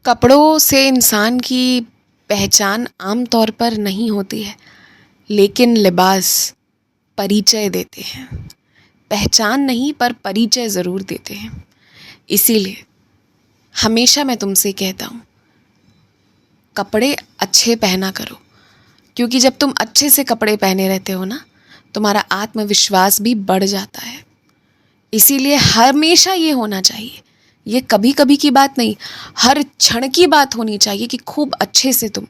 कपड़ों से इंसान की पहचान आम तौर पर नहीं होती है, लेकिन लिबास परिचय देते हैं। पहचान नहीं पर परिचय ज़रूर देते हैं। इसीलिए हमेशा मैं तुमसे कहता हूँ, कपड़े अच्छे पहना करो, क्योंकि जब तुम अच्छे से कपड़े पहने रहते हो ना, तुम्हारा आत्मविश्वास भी बढ़ जाता है। इसीलिए हमेशा ये होना चाहिए, ये कभी कभी की बात नहीं, हर क्षण की बात होनी चाहिए कि खूब अच्छे से तुम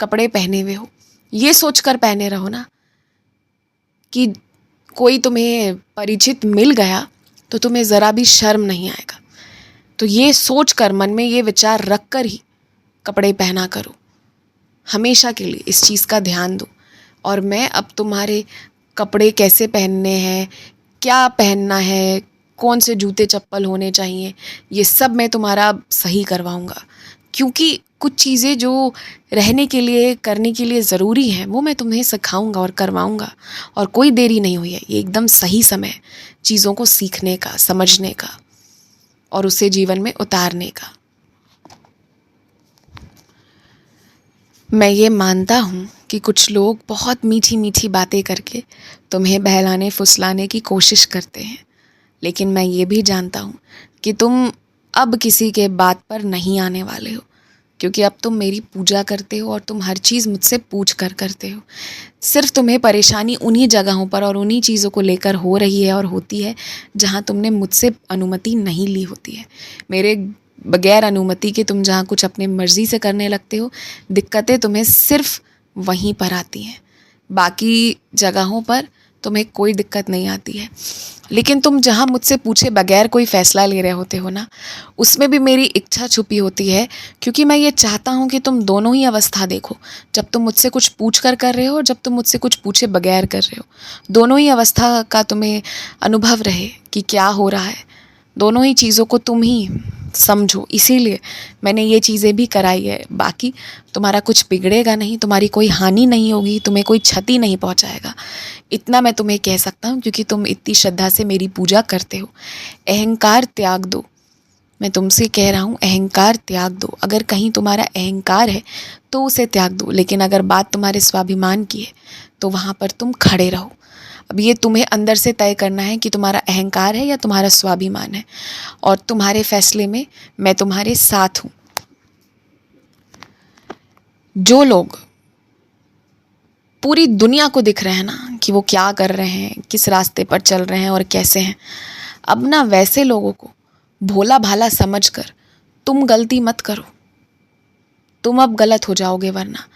कपड़े पहने हुए हो। ये सोचकर पहने रहो ना कि कोई तुम्हें परिचित मिल गया तो तुम्हें ज़रा भी शर्म नहीं आएगा। तो ये सोचकर, मन में ये विचार रख कर ही कपड़े पहना करो। हमेशा के लिए इस चीज़ का ध्यान दो। और मैं अब तुम्हारे कपड़े कैसे पहनने हैं, क्या पहनना है, कौन से जूते चप्पल होने चाहिए, ये सब मैं तुम्हारा अब सही करवाऊँगा। क्योंकि कुछ चीज़ें जो रहने के लिए, करने के लिए ज़रूरी हैं, वो मैं तुम्हें सिखाऊंगा और करवाऊंगा। और कोई देरी नहीं हुई है, ये एकदम सही समय है चीज़ों को सीखने का, समझने का और उसे जीवन में उतारने का। मैं ये मानता हूँ कि कुछ लोग बहुत मीठी मीठी बातें करके तुम्हें बहलाने फुसलाने की कोशिश करते हैं, लेकिन मैं ये भी जानता हूँ कि तुम अब किसी के बात पर नहीं आने वाले हो, क्योंकि अब तुम मेरी पूजा करते हो और तुम हर चीज़ मुझसे पूछ कर करते हो। सिर्फ तुम्हें परेशानी उन्हीं जगहों पर और उन्हीं चीज़ों को लेकर हो रही है और होती है जहाँ तुमने मुझसे अनुमति नहीं ली होती है। मेरे बगैर अनुमति के तुम जहाँ कुछ अपनी मर्ज़ी से करने लगते हो, दिक्कतें तुम्हें सिर्फ वहीं पर आती हैं। बाकी जगहों पर तुम्हें कोई दिक्कत नहीं आती है। लेकिन तुम जहाँ मुझसे पूछे बगैर कोई फ़ैसला ले रहे होते हो ना, उसमें भी मेरी इच्छा छुपी होती है, क्योंकि मैं ये चाहता हूँ कि तुम दोनों ही अवस्था देखो। जब तुम मुझसे कुछ पूछ कर रहे हो और जब तुम मुझसे कुछ पूछे बगैर कर रहे हो, दोनों ही अवस्था का तुम्हें अनुभव रहे कि क्या हो रहा है। दोनों ही चीज़ों को तुम ही समझो। इसीलिए मैंने ये चीज़ें भी कराई है। बाकी तुम्हारा कुछ बिगड़ेगा नहीं, तुम्हारी कोई हानि नहीं होगी, तुम्हें कोई क्षति नहीं पहुंचाएगा। इतना मैं तुम्हें कह सकता हूँ, क्योंकि तुम इतनी श्रद्धा से मेरी पूजा करते हो। अहंकार त्याग दो, मैं तुमसे कह रहा हूँ, अहंकार त्याग दो। अगर कहीं तुम्हारा अहंकार है तो उसे त्याग दो, लेकिन अगर बात तुम्हारे स्वाभिमान की है तो वहाँ पर तुम खड़े रहो। अब ये तुम्हें अंदर से तय करना है कि तुम्हारा अहंकार है या तुम्हारा स्वाभिमान है, और तुम्हारे फैसले में मैं तुम्हारे साथ हूँ। जो लोग पूरी दुनिया को दिख रहे हैं ना कि वो क्या कर रहे हैं, किस रास्ते पर चल रहे हैं और कैसे हैं, अब ना वैसे लोगों को भोला भाला समझकर तुम गलती मत करो। तुम अब गलत हो जाओगे, वरना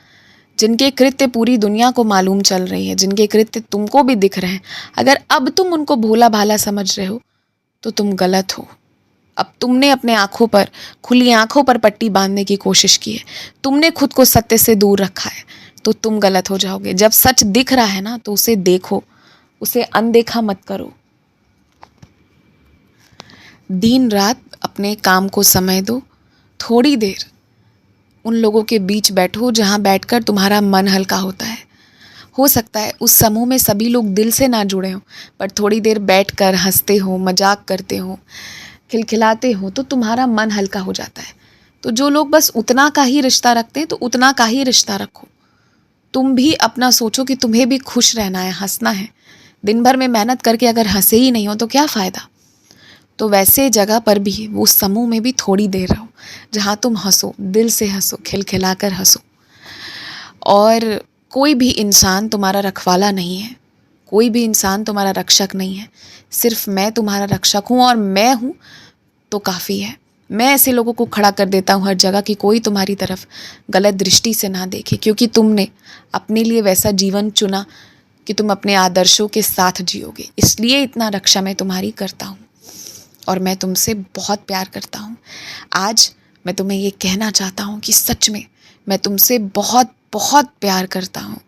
जिनके कृत्य पूरी दुनिया को मालूम चल रही है, जिनके कृत्य तुमको भी दिख रहे हैं, अगर अब तुम उनको भोला भाला समझ रहे हो तो तुम गलत हो। अब तुमने अपने आँखों पर, खुली आँखों पर पट्टी बांधने की कोशिश की है, तुमने खुद को सत्य से दूर रखा है, तो तुम गलत हो जाओगे। जब सच दिख रहा है ना तो उसे देखो, उसे अनदेखा मत करो। दिन रात अपने काम को समय दो। थोड़ी देर उन लोगों के बीच बैठो जहाँ बैठकर तुम्हारा मन हल्का होता है। हो सकता है उस समूह में सभी लोग दिल से ना जुड़े हों, पर थोड़ी देर बैठकर हंसते हो, मजाक करते हो, खिलखिलाते हो, तो तुम्हारा मन हल्का हो जाता है। तो जो लोग बस उतना का ही रिश्ता रखते हैं तो उतना का ही रिश्ता रखो। तुम भी अपना सोचो कि तुम्हें भी खुश रहना है, हंसना है। दिन भर में मेहनत करके अगर हंसे ही नहीं हो तो क्या फ़ायदा। तो वैसे जगह पर भी, वो समूह में भी थोड़ी देर रहो जहाँ तुम हंसो, दिल से हंसो, खिलखिलाकर हंसो। और कोई भी इंसान तुम्हारा रखवाला नहीं है, कोई भी इंसान तुम्हारा रक्षक नहीं है। सिर्फ मैं तुम्हारा रक्षक हूँ, और मैं हूँ तो काफ़ी है। मैं ऐसे लोगों को खड़ा कर देता हूँ हर जगह कि कोई तुम्हारी तरफ गलत दृष्टि से ना देखे, क्योंकि तुमने अपने लिए वैसा जीवन चुना कि तुम अपने आदर्शों के साथ जियोगे। इसलिए इतना रक्षा मैं तुम्हारी करता हूँ, और मैं तुमसे बहुत प्यार करता हूँ। आज मैं तुम्हें ये कहना चाहता हूँ कि सच में मैं तुमसे बहुत बहुत प्यार करता हूँ।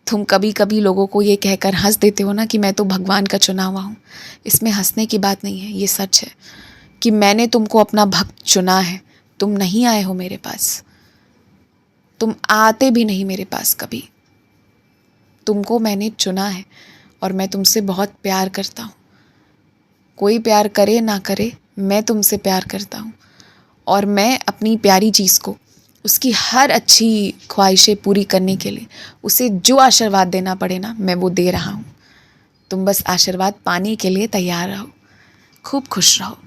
तुम कभी कभी लोगों को ये कहकर हंस देते हो ना कि मैं तो भगवान का चुना हुआ हूँ। इसमें हंसने की बात नहीं है, ये सच है कि मैंने तुमको अपना भक्त चुना है। तुम नहीं आए हो मेरे पास, तुम आते भी नहीं मेरे पास कभी। तुमको मैंने चुना है और मैं तुमसे बहुत प्यार करता हूँ। कोई प्यार करे ना करे, मैं तुमसे प्यार करता हूँ। और मैं अपनी प्यारी चीज़ को, उसकी हर अच्छी ख्वाहिशें पूरी करने के लिए उसे जो आशीर्वाद देना पड़े ना, मैं वो दे रहा हूँ। तुम बस आशीर्वाद पाने के लिए तैयार रहो। खूब खुश रहो।